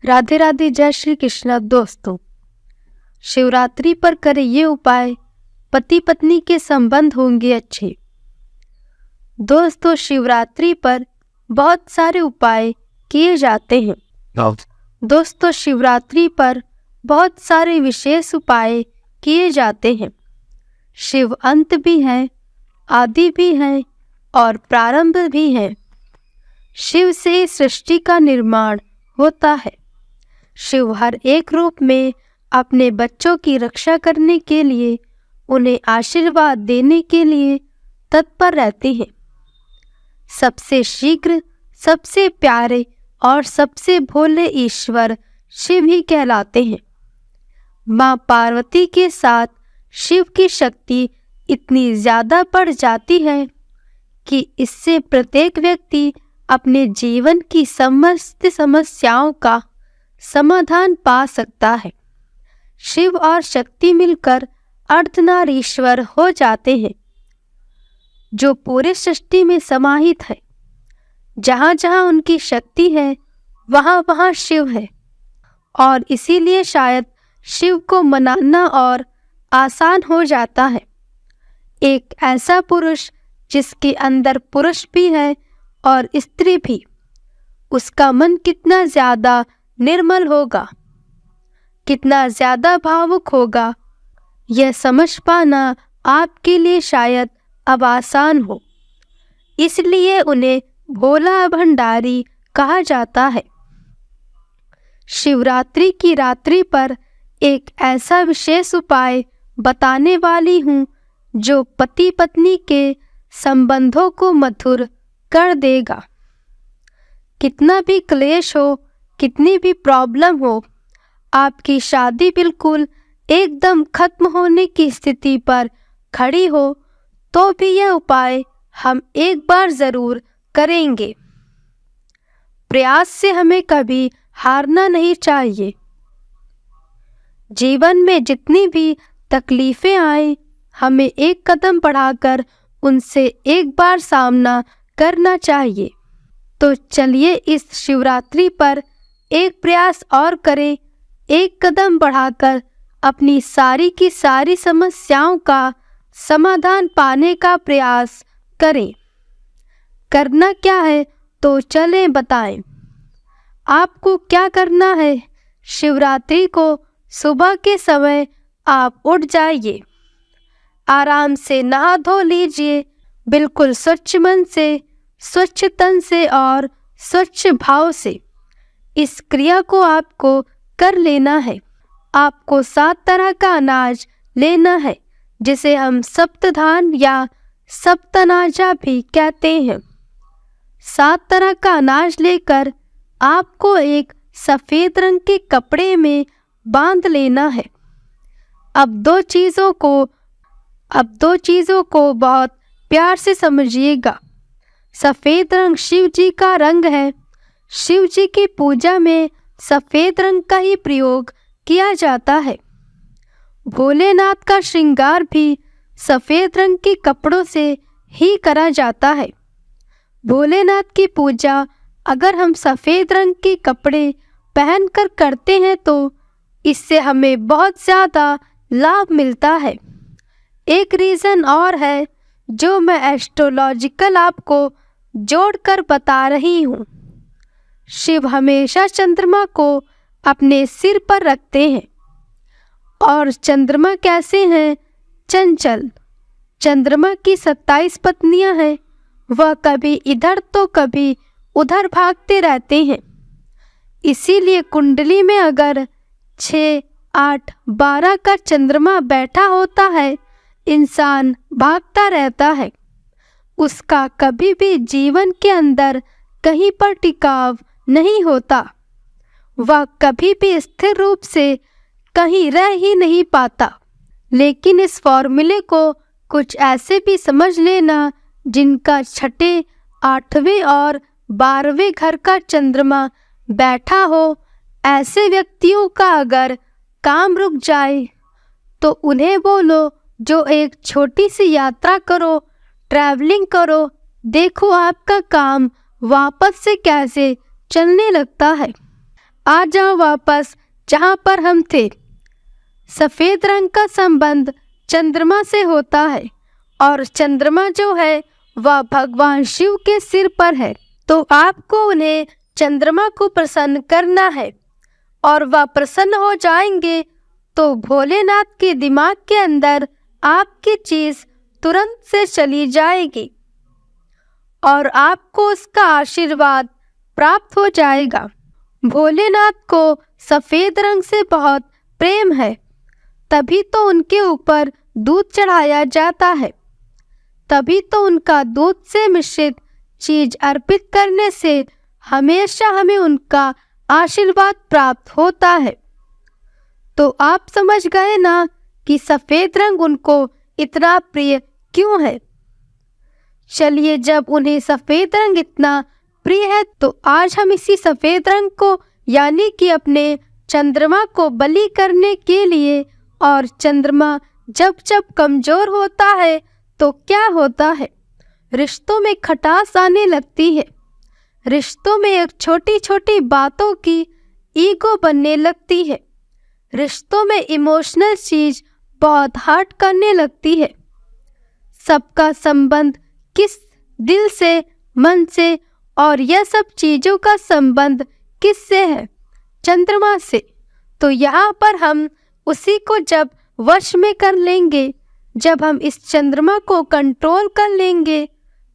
राधे राधे, जय श्री कृष्ण। दोस्तों, शिवरात्रि पर करें ये उपाय, पति पत्नी के संबंध होंगे अच्छे। दोस्तों, शिवरात्रि पर बहुत सारे उपाय किए जाते हैं। दोस्तों, शिवरात्रि पर बहुत सारे विशेष उपाय किए जाते हैं। शिव अंत भी है, आदि भी है और प्रारंभ भी है। शिव से सृष्टि का निर्माण होता है। शिव हर एक रूप में अपने बच्चों की रक्षा करने के लिए, उन्हें आशीर्वाद देने के लिए तत्पर रहते हैं। सबसे शीघ्र, सबसे प्यारे और सबसे भोले ईश्वर शिव ही कहलाते हैं। माँ पार्वती के साथ शिव की शक्ति इतनी ज़्यादा बढ़ जाती है कि इससे प्रत्येक व्यक्ति अपने जीवन की समस्त समस्याओं का समाधान पा सकता है। शिव और शक्ति मिलकर अर्धनारीश्वर हो जाते हैं, जो पूरे सृष्टि में समाहित है। जहाँ जहाँ उनकी शक्ति है, वहाँ वहाँ शिव है, और इसीलिए शायद शिव को मनाना और आसान हो जाता है। एक ऐसा पुरुष जिसके अंदर पुरुष भी है और स्त्री भी, उसका मन कितना ज़्यादा निर्मल होगा, कितना ज़्यादा भावुक होगा, यह समझ पाना आपके लिए शायद अब आसान हो। इसलिए उन्हें भोला भंडारी कहा जाता है। शिवरात्रि की रात्रि पर एक ऐसा विशेष उपाय बताने वाली हूँ जो पति पत्नी के संबंधों को मधुर कर देगा। कितना भी क्लेश हो, कितनी भी प्रॉब्लम हो, आपकी शादी बिल्कुल एकदम खत्म होने की स्थिति पर खड़ी हो, तो भी यह उपाय हम एक बार ज़रूर करेंगे। प्रयास से हमें कभी हारना नहीं चाहिए। जीवन में जितनी भी तकलीफ़ें आए, हमें एक कदम बढ़ाकर उनसे एक बार सामना करना चाहिए। तो चलिए इस शिवरात्रि पर एक प्रयास और करें, एक कदम बढ़ाकर अपनी सारी की सारी समस्याओं का समाधान पाने का प्रयास करें। करना क्या है तो चलें बताएं। आपको क्या करना है? शिवरात्रि को सुबह के समय आप उठ जाइए, आराम से नहा धो लीजिए, बिल्कुल स्वच्छ मन से, स्वच्छ तन से और स्वच्छ भाव से इस क्रिया को आपको कर लेना है। आपको 7 तरह का अनाज लेना है, जिसे हम सप्तधान या सप्तनाजा भी कहते हैं। 7 तरह का अनाज लेकर आपको एक सफ़ेद रंग के कपड़े में बांध लेना है। अब दो चीज़ों को बहुत प्यार से समझिएगा। सफ़ेद रंग शिव जी का रंग है। शिव जी की पूजा में सफ़ेद रंग का ही प्रयोग किया जाता है। भोलेनाथ का श्रृंगार भी सफ़ेद रंग के कपड़ों से ही करा जाता है। भोलेनाथ की पूजा अगर हम सफ़ेद रंग के कपड़े पहनकर करते हैं तो इससे हमें बहुत ज़्यादा लाभ मिलता है। एक रीज़न और है जो मैं एस्ट्रोलॉजिकल आपको जोड़कर बता रही हूँ। शिव हमेशा चंद्रमा को अपने सिर पर रखते हैं, और चंद्रमा कैसे हैं? चंचल। चंद्रमा की 27 पत्नियां हैं। वह कभी इधर तो कभी उधर भागते रहते हैं। इसीलिए कुंडली में अगर 6, 8, 12 का चंद्रमा बैठा होता है, इंसान भागता रहता है। उसका कभी भी जीवन के अंदर कहीं पर टिकाव नहीं होता। वह कभी भी स्थिर रूप से कहीं रह ही नहीं पाता। लेकिन इस फॉर्मूले को कुछ ऐसे भी समझ लेना जिनका 6, 8वें और 12वें घर का चंद्रमा बैठा हो। ऐसे व्यक्तियों का अगर काम रुक जाए तो उन्हें बोलो जो एक छोटी सी यात्रा करो, ट्रैवलिंग करो, देखो आपका काम वापस से कैसे चलने लगता है। आ जाओ वापस जहाँ पर हम थे। सफ़ेद रंग का संबंध चंद्रमा से होता है और चंद्रमा जो है वह भगवान शिव के सिर पर है। तो आपको उन्हें चंद्रमा को प्रसन्न करना है और वह प्रसन्न हो जाएंगे तो भोलेनाथ के दिमाग के अंदर आपकी चीज़ तुरंत से चली जाएगी और आपको उसका आशीर्वाद प्राप्त हो जाएगा। भोलेनाथ को सफ़ेद रंग से बहुत प्रेम है, तभी तो उनके ऊपर दूध चढ़ाया जाता है, तभी तो उनका दूध से मिश्रित चीज अर्पित करने से हमेशा हमें उनका आशीर्वाद प्राप्त होता है। तो आप समझ गए ना कि सफ़ेद रंग उनको इतना प्रिय क्यों है। चलिए, जब उन्हें सफ़ेद रंग इतना प्रिय है तो आज हम इसी सफ़ेद रंग को यानी कि अपने चंद्रमा को बलि करने के लिए, और चंद्रमा जब जब कमज़ोर होता है तो क्या होता है, रिश्तों में खटास आने लगती है। रिश्तों में एक छोटी छोटी बातों की ईगो बनने लगती है। रिश्तों में इमोशनल चीज़ बहुत हर्ट करने लगती है। सबका संबंध किस दिल से, मन से, और यह सब चीज़ों का संबंध किससे है? चंद्रमा से। तो यहाँ पर हम उसी को जब वश में कर लेंगे, जब हम इस चंद्रमा को कंट्रोल कर लेंगे,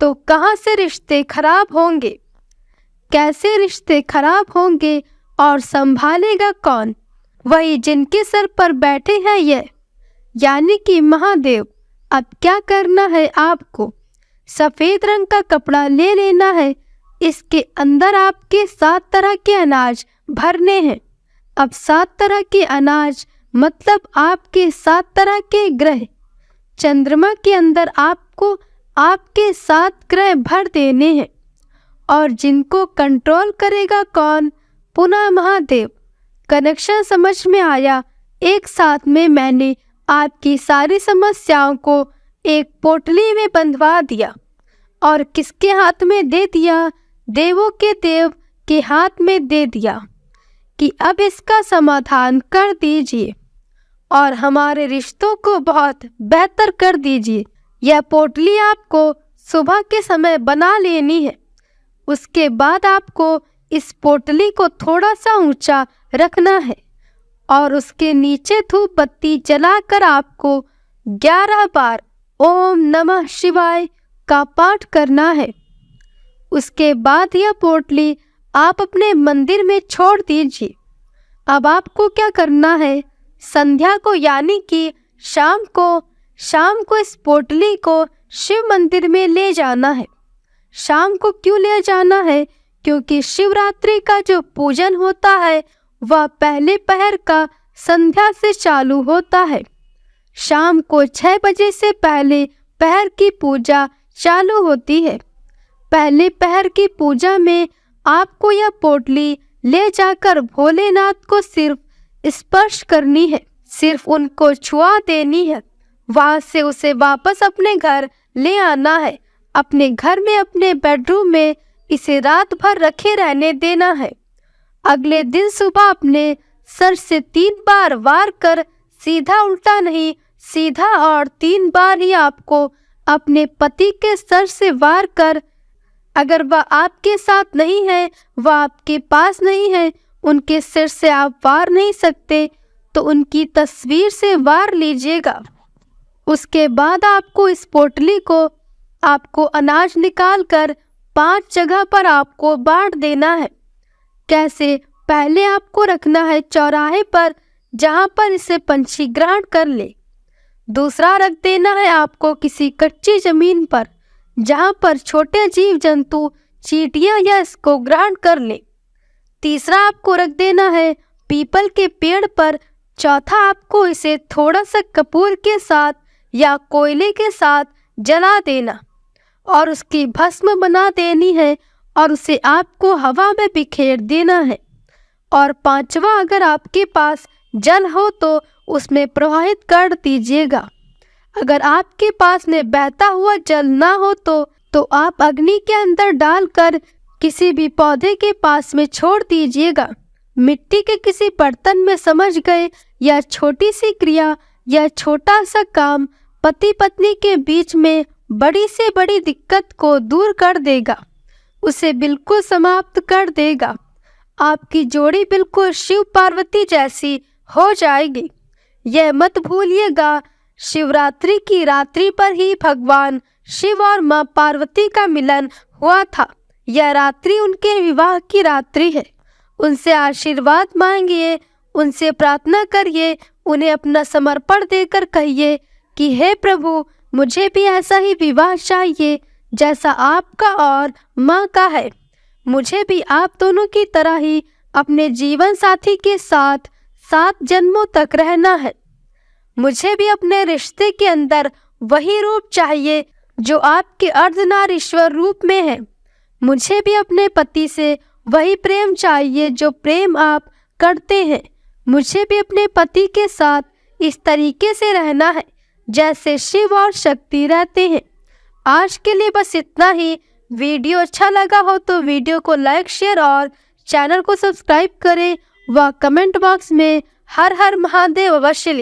तो कहाँ से रिश्ते खराब होंगे, कैसे रिश्ते खराब होंगे और संभालेगा कौन? वही जिनके सर पर बैठे हैं ये, यानी कि महादेव। अब क्या करना है आपको? सफ़ेद रंग का कपड़ा ले लेना है, इसके अंदर आपके 7 तरह के अनाज भरने हैं। अब 7 तरह के अनाज मतलब आपके 7 तरह के ग्रह। चंद्रमा के अंदर आपको आपके 7 ग्रह भर देने हैं, और जिनको कंट्रोल करेगा कौन? पुनः महादेव। कनेक्शन समझ में आया? एक साथ में मैंने आपकी सारी समस्याओं को एक पोटली में बंधवा दिया और किसके हाथ में दे दिया? देवों के देव के हाथ में दे दिया कि अब इसका समाधान कर दीजिए और हमारे रिश्तों को बहुत बेहतर कर दीजिए। यह पोटली आपको सुबह के समय बना लेनी है। उसके बाद आपको इस पोटली को थोड़ा सा ऊंचा रखना है और उसके नीचे धूप बत्ती जलाकर आपको 11 बार ओम नमः शिवाय का पाठ करना है। उसके बाद यह पोटली आप अपने मंदिर में छोड़ दीजिए। अब आपको क्या करना है? संध्या को यानी कि शाम को इस पोटली को शिव मंदिर में ले जाना है। शाम को क्यों ले जाना है? क्योंकि शिवरात्रि का जो पूजन होता है वह पहले पहर का संध्या से चालू होता है। शाम को 6 बजे से पहले पहर की पूजा चालू होती है। पहले पहर की पूजा में आपको यह पोटली ले जाकर भोलेनाथ को सिर्फ स्पर्श करनी है, सिर्फ उनको छुआ देनी है। वहाँ से उसे वापस अपने घर ले आना है। अपने घर में, अपने बेडरूम में इसे रात भर रखे रहने देना है। अगले दिन सुबह अपने सर से 3 बार वार कर, सीधा उल्टा नहीं, सीधा, और 3 बार ही आपको अपने पति के सर से वार कर, अगर वह आपके साथ नहीं है, वह आपके पास नहीं है, उनके सिर से आप वार नहीं सकते, तो उनकी तस्वीर से वार लीजिएगा। उसके बाद आपको इस पोटली को आपको अनाज निकाल कर 5 जगह पर आपको बांट देना है। कैसे? पहले आपको रखना है चौराहे पर जहाँ पर इसे पंछी ग्रहण कर ले। दूसरा रख देना है आपको किसी कच्ची जमीन पर जहाँ पर छोटे जीव जंतु, चींटियाँ या इसको ग्रहण कर ले। तीसरा आपको रख देना है पीपल के पेड़ पर। चौथा आपको इसे थोड़ा सा कपूर के साथ या कोयले के साथ जला देना और उसकी भस्म बना देनी है और उसे आपको हवा में बिखेर देना है। और 5वां, अगर आपके पास जल हो तो उसमें प्रवाहित कर दीजिएगा। अगर आपके पास में बहता हुआ जल ना हो तो आप अग्नि के अंदर डालकर किसी भी पौधे के पास में छोड़ दीजिएगा। मिट्टी के किसी बर्तन में समझ गए, यह छोटी सी क्रिया, यह छोटा सा काम पति पत्नी के बीच में बड़ी से बड़ी दिक्कत को दूर कर देगा, उसे बिल्कुल समाप्त कर देगा। आपकी जोड़ी बिल्कुल शिव पार्वती जैसी हो जाएगी। यह मत भूलिएगा, शिवरात्रि की रात्रि पर ही भगवान शिव और मां पार्वती का मिलन हुआ था। यह रात्रि उनके विवाह की रात्रि है। उनसे आशीर्वाद मांगिए, उनसे प्रार्थना करिए, उन्हें अपना समर्पण देकर कहिए कि हे प्रभु, मुझे भी ऐसा ही विवाह चाहिए जैसा आपका और माँ का है। मुझे भी आप दोनों की तरह ही अपने जीवन साथी के साथ 7 जन्मों तक रहना है। मुझे भी अपने रिश्ते के अंदर वही रूप चाहिए जो आपके अर्धनारीश्वर रूप में है। मुझे भी अपने पति से वही प्रेम चाहिए जो प्रेम आप करते हैं। मुझे भी अपने पति के साथ इस तरीके से रहना है जैसे शिव और शक्ति रहते हैं। आज के लिए बस इतना ही। वीडियो अच्छा लगा हो तो वीडियो को लाइक, शेयर और चैनल को सब्सक्राइब करें व कमेंट बॉक्स में हर हर महादेव अवश्य लिखें।